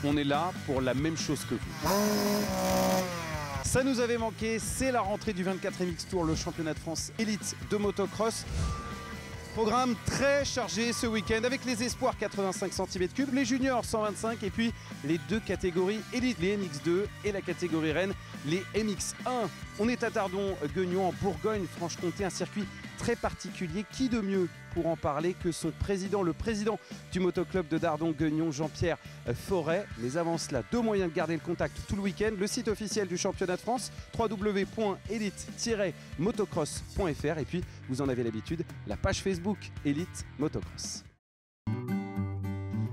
on est là pour la même chose que vous. Ça nous avait manqué, c'est la rentrée du 24 MX Tour, le championnat de France élite de motocross. Programme très chargé ce week-end avec les espoirs 85 cm3, les juniors 125 et puis les deux catégories élites, les MX2 et la catégorie reine, les MX1. On est à Dardon-Gueugnon en Bourgogne-Franche-Comté, un circuit très particulier. Qui de mieux pour en parler que son président, le président du motoclub de Dardon-Gueugnon, Jean-Pierre Forêt. Mais avant cela, deux moyens de garder le contact tout le week-end. Le site officiel du championnat de France, www.elite-motocross.fr. Et puis, vous en avez l'habitude, la page Facebook Elite Motocross.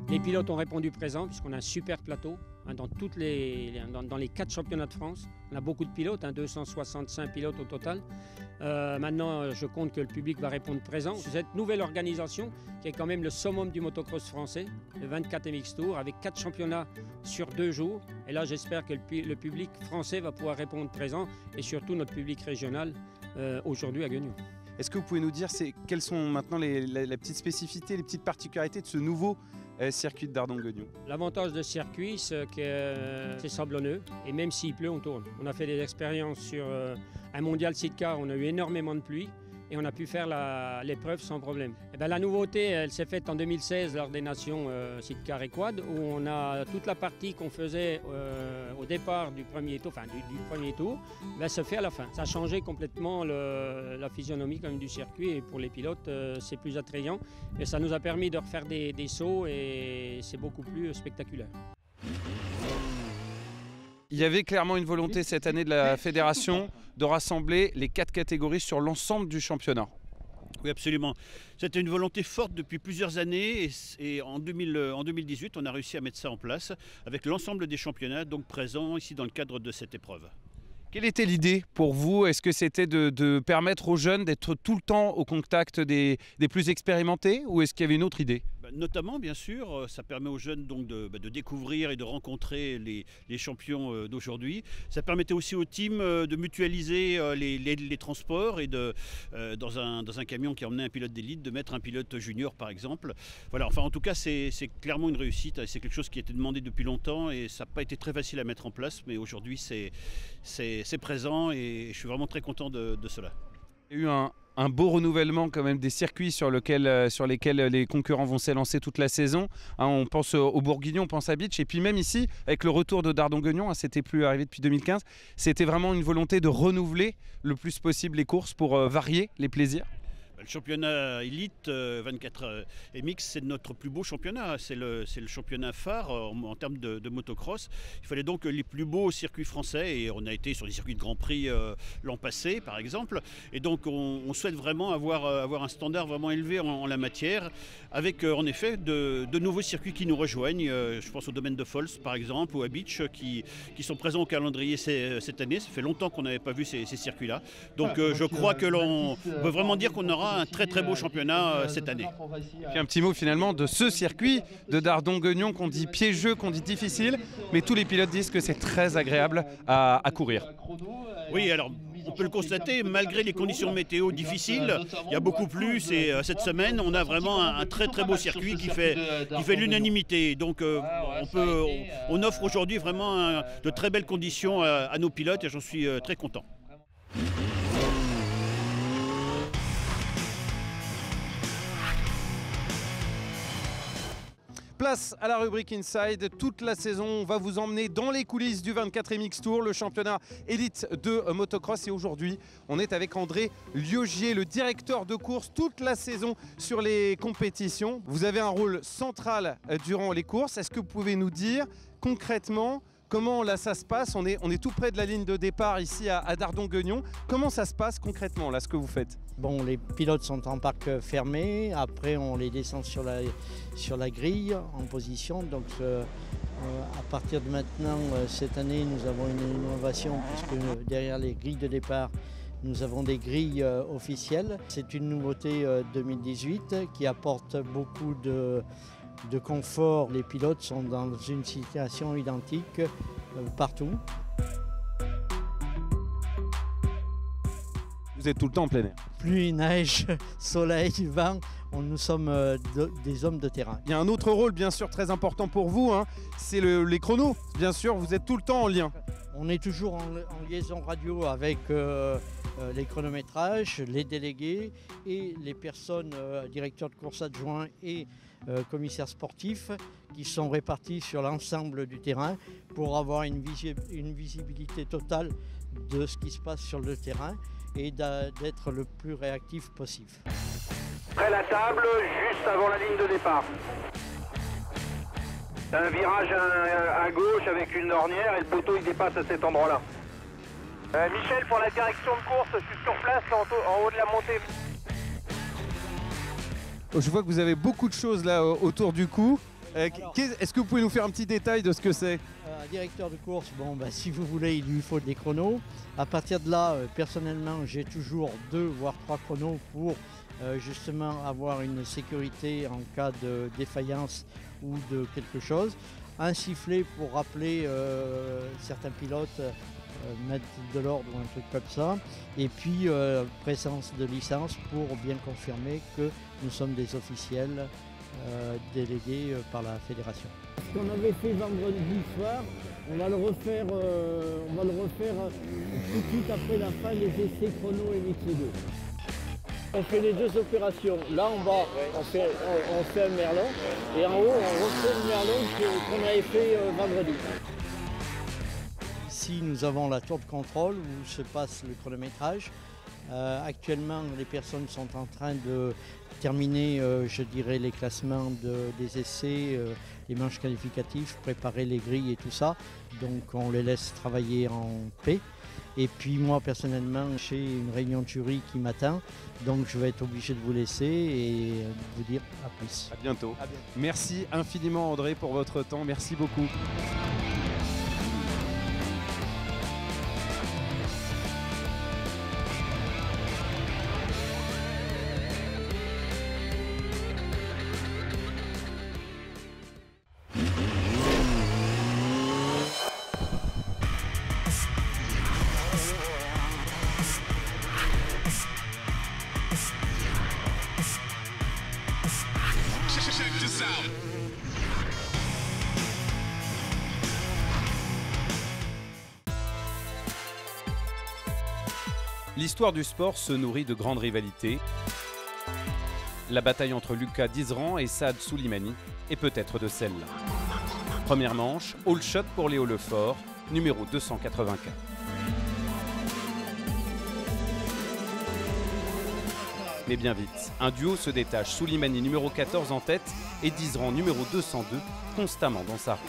Les pilotes ont répondu présent puisqu'on a un super plateau dans les 4 championnats de France. On a beaucoup de pilotes, 265 pilotes au total. Maintenant, je compte que le public va répondre présent. Cette nouvelle organisation qui est quand même le summum du motocross français, le 24 MX Tour, avec 4 championnats sur 2 jours. Et là, j'espère que le public français va pouvoir répondre présent et surtout notre public régional aujourd'hui à Gueugnon. Est-ce que vous pouvez nous dire quelles sont maintenant la petite spécificité, les petites particularités de ce nouveau circuit de Dardon-Gueugnon? L'avantage de ce circuit, c'est que c'est sablonneux et même s'il pleut, on tourne. On a fait des expériences sur un mondial sidecar, on a eu énormément de pluie et on a pu faire l'épreuve sans problème. Et bien, la nouveauté, elle s'est faite en 2016 lors des nations sidecar et quad, où on a toute la partie qu'on faisait au départ du premier tour, ben, se fait à la fin. Ça a changé complètement la physionomie quand même du circuit et pour les pilotes, c'est plus attrayant. Et ça nous a permis de refaire des sauts et c'est beaucoup plus spectaculaire. Il y avait clairement une volonté cette année de la fédération de rassembler les 4 catégories sur l'ensemble du championnat. Oui, absolument. C'était une volonté forte depuis plusieurs années et en 2018, on a réussi à mettre ça en place avec l'ensemble des championnats donc présents ici dans le cadre de cette épreuve. Quelle était l'idée pour vous? Est-ce que c'était de permettre aux jeunes d'être tout le temps au contact des plus expérimentés ou est-ce qu'il y avait une autre idée? Notamment, bien sûr, ça permet aux jeunes donc de découvrir et de rencontrer les champions d'aujourd'hui. Ça permettait aussi aux teams de mutualiser les transports et dans un camion qui emmenait un pilote d'élite, de mettre un pilote junior par exemple. Voilà, enfin en tout cas c'est clairement une réussite. C'est quelque chose qui a été demandé depuis longtemps et ça n'a pas été très facile à mettre en place, mais aujourd'hui c'est présent et je suis vraiment très content de cela. Il y a eu un beau renouvellement quand même des circuits sur lesquels les concurrents vont s'élancer toute la saison. On pense au Bourguignon, on pense à Beach et puis même ici avec le retour de Dardon-Gueugnon, c'était plus arrivé depuis 2015, c'était vraiment une volonté de renouveler le plus possible les courses pour varier les plaisirs. Le championnat élite 24 MX, c'est notre plus beau championnat. C'est le championnat phare en termes de motocross. Il fallait donc les plus beaux circuits français et on a été sur des circuits de Grand Prix l'an passé par exemple. Et donc on souhaite vraiment avoir un standard vraiment élevé en la matière avec en effet de nouveaux circuits qui nous rejoignent. Je pense au domaine de Fols par exemple ou à Beach qui sont présents au calendrier cette année. Ça fait longtemps qu'on n'avait pas vu ces circuits-là. Donc je crois que l'on peut vraiment dire qu'on aura un très très beau championnat cette année. Et puis un petit mot finalement de ce circuit de Dardon-Gueugnon qu'on dit piégeux, qu'on dit difficile, mais tous les pilotes disent que c'est très agréable à courir. Oui, alors on peut le constater, malgré les conditions météo difficiles, il y a beaucoup plus et cette semaine on a vraiment un très très beau circuit qui fait l'unanimité. Donc on offre aujourd'hui vraiment de très belles conditions à nos pilotes et j'en suis très content. Place à la rubrique Inside. Toute la saison, on va vous emmener dans les coulisses du 24 MX Tour, le championnat élite de motocross. Et aujourd'hui, on est avec André Liogier, le directeur de course toute la saison sur les compétitions. Vous avez un rôle central durant les courses. Est-ce que vous pouvez nous dire concrètement comment là ça se passe? On est tout près de la ligne de départ ici à Dardon-Gueugnon. Comment ça se passe concrètement là, ce que vous faites? Bon, les pilotes sont en parc fermé, après on les descend sur la grille en position. Donc à partir de maintenant, cette année, nous avons une innovation puisque derrière les grilles de départ, nous avons des grilles officielles. C'est une nouveauté 2018 qui apporte beaucoup de confort. Les pilotes sont dans une situation identique partout. Vous êtes tout le temps en plein air. Pluie, neige, soleil, vent, nous sommes des hommes de terrain. Il y a un autre rôle bien sûr très important pour vous, hein, c'est les chronos. Bien sûr, vous êtes tout le temps en lien. On est toujours en liaison radio avec les chronométrages, les délégués et les personnes, directeurs de course adjoints et commissaires sportifs qui sont répartis sur l'ensemble du terrain pour avoir une visibilité totale de ce qui se passe sur le terrain et d'être le plus réactif possible. Près la table, juste avant la ligne de départ. Un virage à gauche avec une ornière et le poteau il dépasse à cet endroit-là. Michel, pour la direction de course, je suis sur place en haut de la montée. Je vois que vous avez beaucoup de choses là autour du cou. Est-ce que vous pouvez nous faire un petit détail de ce que c'est? Un directeur de course, si vous voulez, il lui faut des chronos. À partir de là, personnellement, j'ai toujours 2 voire 3 chronos pour justement avoir une sécurité en cas de défaillance ou de quelque chose. Un sifflet pour rappeler certains pilotes, mettre de l'ordre ou un truc comme ça. Et puis présence de licence pour bien confirmer que nous sommes des officiels délégués par la fédération. Ce qu'on avait fait vendredi soir, on va le refaire tout de suite après la fin des essais chrono et mix 2. On fait les 2 opérations. Là, on fait un merlon et en haut, on refait le merlon qu'on avait fait vendredi. Ici, nous avons la tour de contrôle où se passe le chronométrage. Actuellement, les personnes sont en train de terminer, je dirais, les classements des essais, les manches qualificatives, préparer les grilles et tout ça. Donc, on les laisse travailler en paix. Et puis moi, personnellement, j'ai une réunion de jury qui m'attend. Donc, je vais être obligé de vous laisser et de vous dire à plus. À bientôt. Merci infiniment André pour votre temps. Merci beaucoup. L'histoire du sport se nourrit de grandes rivalités. La bataille entre Lucas Dizran et Saad Soulimani est peut-être de celle-là. Première manche, all shot pour Léo Lefort, numéro 284. Mais bien vite, un duo se détache, Soulimani numéro 14 en tête et Dizran numéro 202 constamment dans sa roue.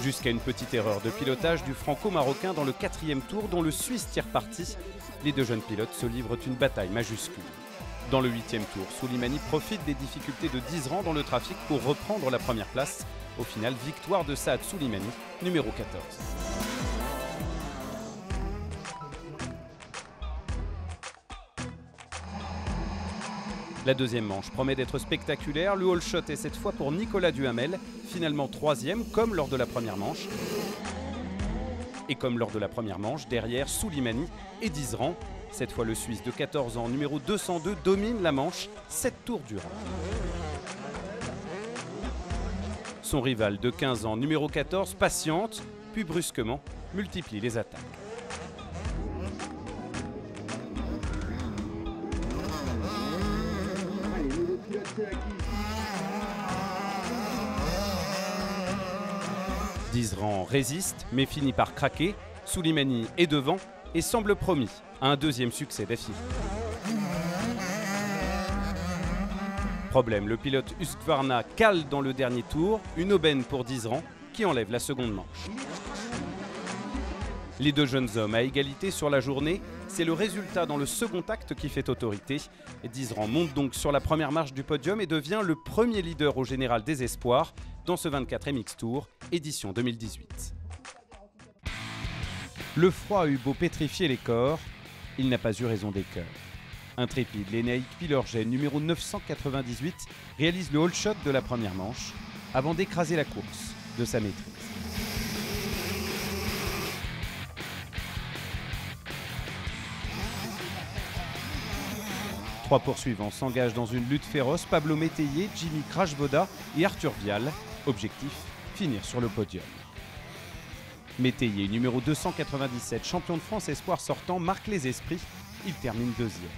Jusqu'à une petite erreur de pilotage du franco-marocain dans le 4e tour dont le Suisse tire parti, les 2 jeunes pilotes se livrent une bataille majuscule. Dans le 8e tour, Soulimani profite des difficultés de Dizran dans le trafic pour reprendre la première place. Au final, victoire de Saad Soulimani, numéro 14. La deuxième manche promet d'être spectaculaire. Le all shot est cette fois pour Nicolas Duhamel, finalement 3e comme lors de la première manche. Et comme lors de la première manche, derrière Soulimani et Dizran. Cette fois le Suisse de 14 ans, numéro 202, domine la manche 7 tours durant. Son rival de 15 ans, numéro 14, patiente, puis brusquement multiplie les attaques. Dizran résiste, mais finit par craquer. Soulimani est devant et semble promis à un 2e succès d'affilée. Problème, le pilote Husqvarna cale dans le dernier tour, une aubaine pour Dizran qui enlève la seconde manche. Les 2 jeunes hommes à égalité sur la journée, c'est le résultat dans le second acte qui fait autorité. Dizran monte donc sur la première marche du podium et devient le premier leader au général des espoirs dans ce 24 MX Tour, édition 2018. Le froid a eu beau pétrifier les corps, il n'a pas eu raison des cœurs. Intrépide, l'Énaïque Pilorgen, numéro 998, réalise le all shot de la première manche avant d'écraser la course de sa maîtrise. 3 poursuivants s'engagent dans une lutte féroce. Pablo Métayer, Jimmy Crashvoda et Arthur Vial. Objectif, finir sur le podium. Métayer, numéro 297, champion de France espoir sortant, marque les esprits. Il termine deuxième.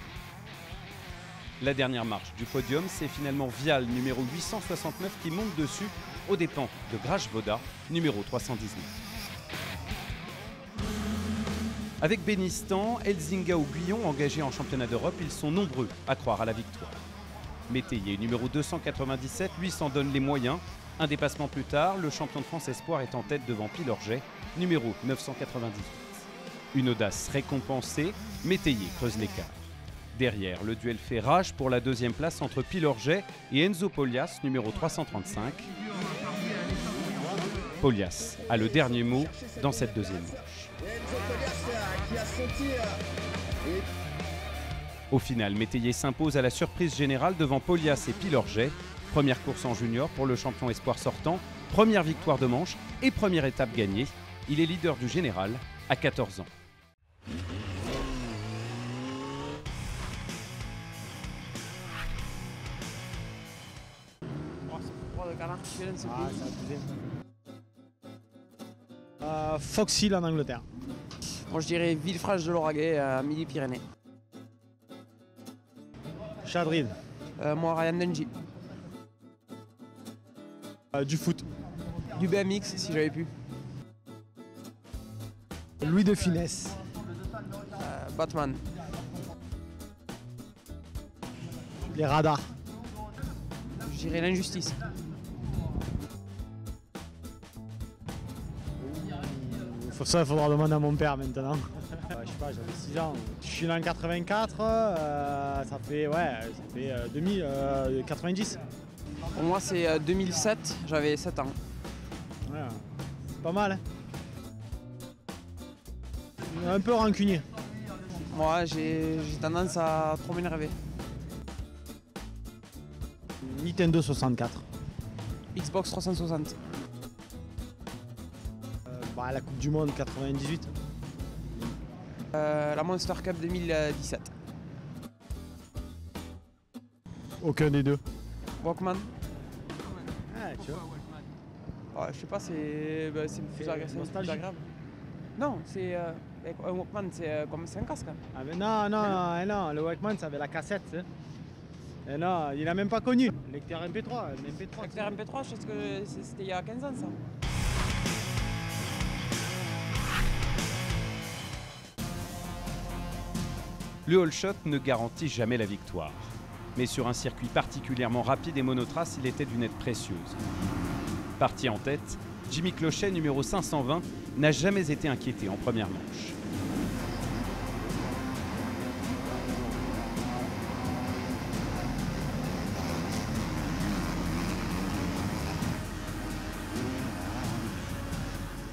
La dernière marche du podium, c'est finalement Vial, numéro 869, qui monte dessus aux dépens de Crashvoda, numéro 319. Avec Benistan, Elzinga ou Guyon engagés en championnat d'Europe, ils sont nombreux à croire à la victoire. Métayer, numéro 297, lui s'en donne les moyens. Un dépassement plus tard, le champion de France espoir est en tête devant Pilorget, numéro 998. Une audace récompensée, Métayer creuse l'écart. Derrière, le duel fait rage pour la deuxième place entre Pilorget et Enzo Polias, numéro 335. Polias a le dernier mot dans cette deuxième manche. Au final, Métayer s'impose à la surprise générale devant Polias et Pilorget. Première course en junior pour le champion espoir sortant, première victoire de manche et première étape gagnée. Il est leader du général à 14 ans. Fox Hill en Angleterre. Moi je dirais Villefranche de Lauragais à Midi-Pyrénées. Chadrid. Moi Ryan Denji. Du foot. Du BMX si j'avais pu. Louis de Funès. Batman. Les radars. Je dirais l'injustice. Ça, il faudra demander à mon père maintenant. Je sais pas, j'avais 6 ans. Je suis né en 84, ça fait 90. Pour moi c'est 2007, j'avais 7 ans. Ouais, c'est pas mal. Hein. Un peu rancunier. Moi j'ai tendance à trop m'énerver. Nintendo 64. Xbox 360. La Coupe du Monde 98. La Monster Cup 2017. Aucun des deux. Walkman. Ah, tu vois. Ouais, je sais pas, c'est plus agréable. Non, c'est un Walkman, c'est comme c'est un casque. Ah mais non, le Walkman ça avait la cassette. Hein. Et non, il a même pas connu. Lecteur MP3. Lecteur MP3, je sais que c'était il y a 15 ans ça. Le All Shot ne garantit jamais la victoire. Mais sur un circuit particulièrement rapide et monotrace, il était d'une aide précieuse. Parti en tête, Jimmy Clochet, numéro 520, n'a jamais été inquiété en première manche.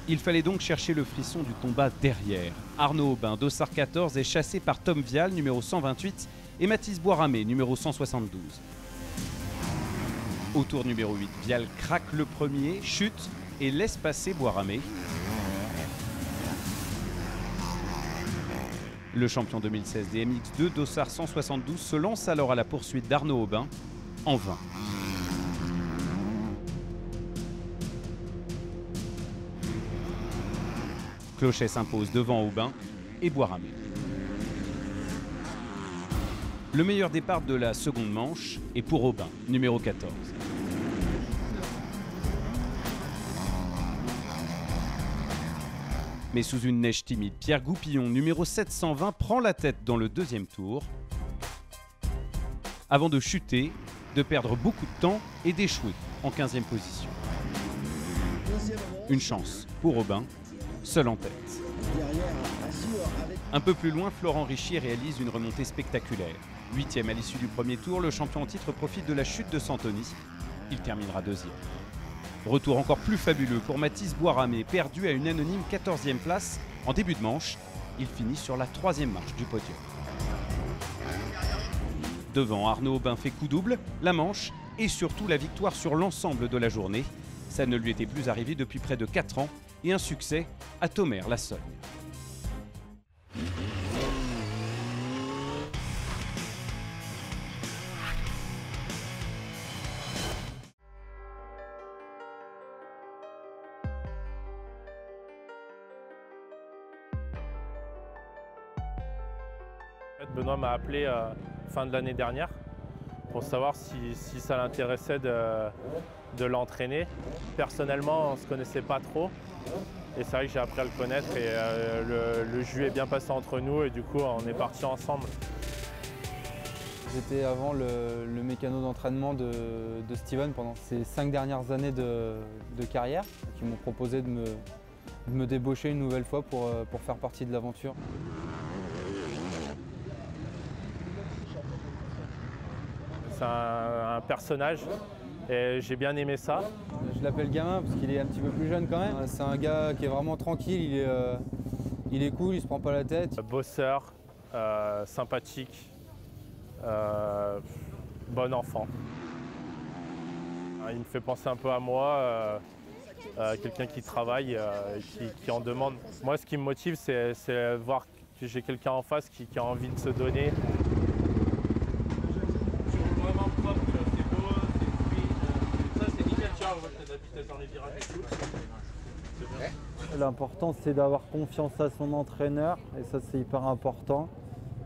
Il fallait donc chercher le frisson du combat derrière. Arnaud Aubin, Dossard 14, est chassé par Tom Vial, numéro 128, et Mathis Boiramé, numéro 172. Au tour numéro 8, Vial craque le premier, chute et laisse passer Boiramé. Le champion 2016 des MX2, Dossard 172, se lance alors à la poursuite d'Arnaud Aubin, en vain. Clochet s'impose devant Aubin et Boiramé. Le meilleur départ de la seconde manche est pour Aubin, numéro 14. Mais sous une neige timide, Pierre Goupillon, numéro 720, prend la tête dans le deuxième tour, avant de chuter, de perdre beaucoup de temps et d'échouer en 15e position. Une chance pour Aubin, seul en tête. Un peu plus loin, Florent Richy réalise une remontée spectaculaire. 8e à l'issue du premier tour, le champion en titre profite de la chute de Santoni. Il terminera 2e. Retour encore plus fabuleux pour Mathis Boiramé, perdu à une anonyme 14e place en début de manche. Il finit sur la 3e marche du podium. Devant, Arnaud Aubin fait coup double, la manche et surtout la victoire sur l'ensemble de la journée. Ça ne lui était plus arrivé depuis près de 4 ans et un succès à Thomère-la-Sogne. Benoît m'a appelé fin de l'année dernière pour savoir si ça l'intéressait de l'entraîner. Personnellement, on ne se connaissait pas trop. Et c'est vrai que j'ai appris à le connaître et le jus est bien passé entre nous et du coup on est partis ensemble. J'étais avant le mécano d'entraînement de Steven pendant ces 5 dernières années de carrière, qui m'ont proposé de me débaucher une nouvelle fois pour faire partie de l'aventure. C'est un personnage et j'ai bien aimé ça. Je l'appelle gamin parce qu'il est un petit peu plus jeune quand même. C'est un gars qui est vraiment tranquille, il est cool, il se prend pas la tête. Bosseur, sympathique, bon enfant. Il me fait penser un peu à moi, quelqu'un qui travaille, qui en demande. Moi ce qui me motive c'est voir que j'ai quelqu'un en face qui a envie de se donner. L'important c'est d'avoir confiance à son entraîneur et ça c'est hyper important,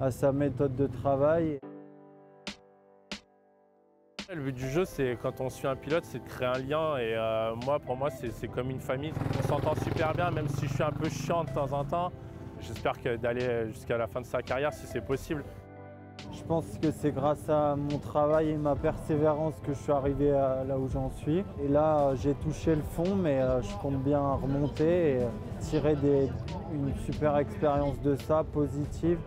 à sa méthode de travail. Le but du jeu, c'est quand on suit un pilote, c'est de créer un lien et pour moi c'est comme une famille. On s'entend super bien même si je suis un peu chiant de temps en temps. J'espère d'aller jusqu'à la fin de sa carrière si c'est possible. Je pense que c'est grâce à mon travail et ma persévérance que je suis arrivé là où j'en suis. Et là, j'ai touché le fond, mais je compte bien remonter et tirer une super expérience de ça, positive.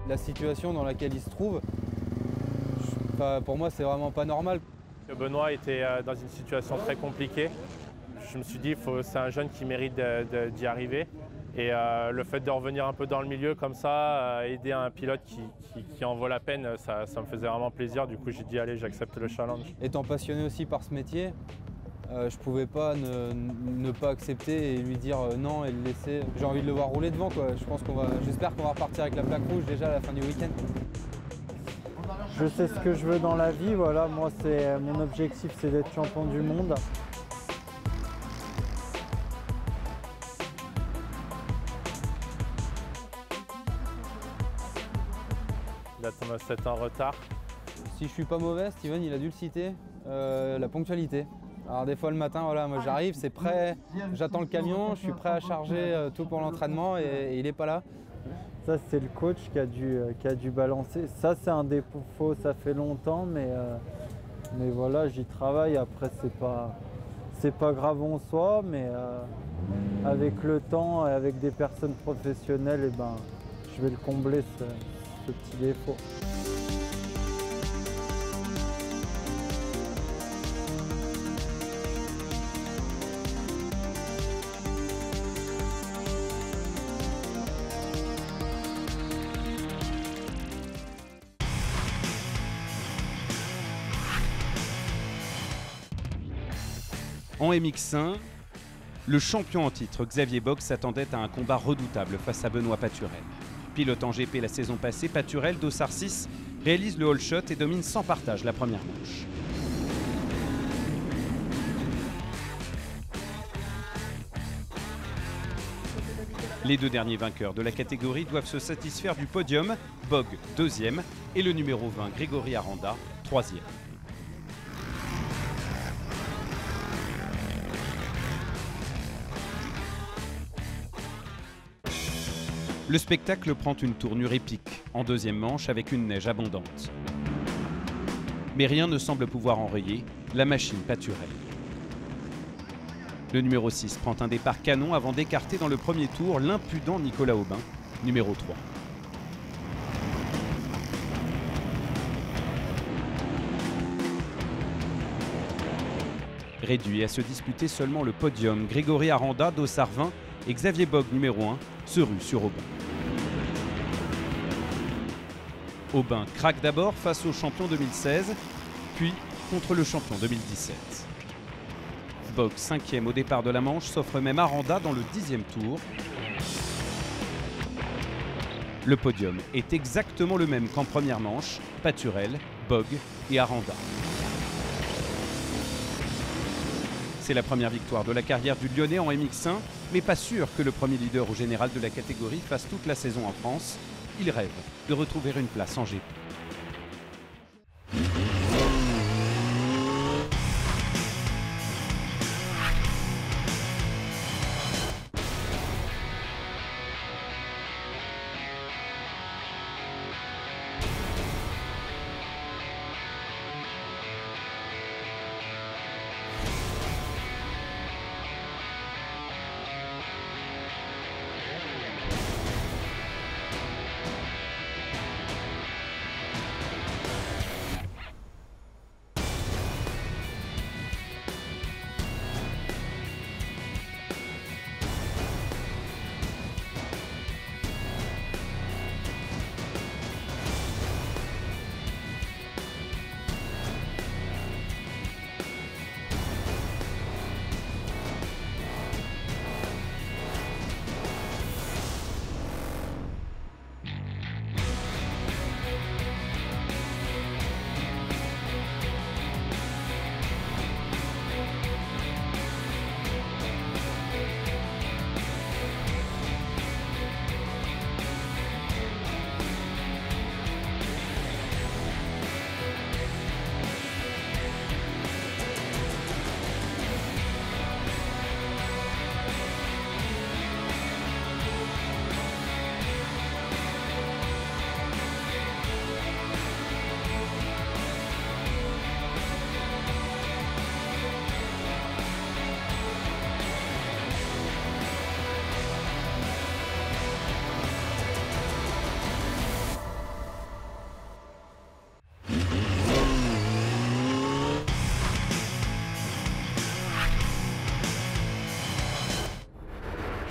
La situation dans laquelle il se trouve, pour moi, c'est vraiment pas normal. Benoît était dans une situation très compliquée. Je me suis dit, c'est un jeune qui mérite d'y arriver. Et le fait de revenir un peu dans le milieu comme ça, aider un pilote qui en vaut la peine, ça me faisait vraiment plaisir. Du coup, j'ai dit, allez, j'accepte le challenge. Étant passionné aussi par ce métier, je ne pouvais pas ne pas accepter et lui dire non et le laisser. J'ai envie de le voir rouler devant, quoi. J'espère qu'on va repartir avec la plaque rouge déjà à la fin du week-end. Je sais ce que je veux dans la vie, voilà. Moi, mon objectif, c'est d'être champion du monde. Il a Thomas 7 en retard. Si je suis pas mauvais, Steven, il a dû le citer, la ponctualité. Alors des fois le matin, voilà, moi j'arrive, c'est prêt, j'attends le camion, je suis prêt à charger tout pour l'entraînement et il n'est pas là. Ça c'est le coach qui a dû balancer. Ça c'est un défaut, ça fait longtemps, mais voilà, j'y travaille. Après c'est pas grave en soi, mais avec le temps et avec des personnes professionnelles, je vais le combler ce petit défaut. En MX1, le champion en titre Xavier Bock s'attendait à un combat redoutable face à Benoît Paturel. Pilote en GP la saison passée, Paturel, Dossard 6, réalise le all shot et domine sans partage la première manche. Les deux derniers vainqueurs de la catégorie doivent se satisfaire du podium, Bock 2e et le numéro 20 Grégory Aranda 3e. Le spectacle prend une tournure épique en deuxième manche avec une neige abondante. Mais rien ne semble pouvoir enrayer la machine Paturel. Le numéro 6 prend un départ canon avant d'écarter dans le premier tour l'impudent Nicolas Aubin, numéro 3. Réduit à se disputer seulement le podium, Grégory Aranda, Dossard 20 et Xavier Bock, numéro 1, se ruent sur Aubin. Aubin craque d'abord face au champion 2016, puis contre le champion 2017. Bock, 5e au départ de la manche, s'offre même Aranda dans le 10e tour. Le podium est exactement le même qu'en première manche, Paturel, Bock et Aranda. C'est la première victoire de la carrière du Lyonnais en MX1, mais pas sûr que le premier leader au général de la catégorie fasse toute la saison en France. Il rêve de retrouver une place en GP.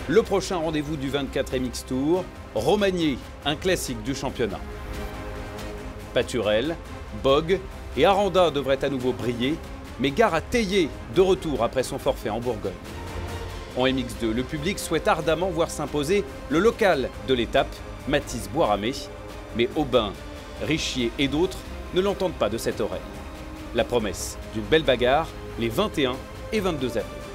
Le prochain rendez-vous du 24 MX Tour, Romagné, un classique du championnat. Paturel, Bogue et Aranda devraient à nouveau briller, mais gare à Théier, de retour après son forfait en Bourgogne. En MX2, le public souhaite ardemment voir s'imposer le local de l'étape, Mathis Boiramé, mais Aubin, Richier et d'autres ne l'entendent pas de cette oreille. La promesse d'une belle bagarre les 21 et 22 avril.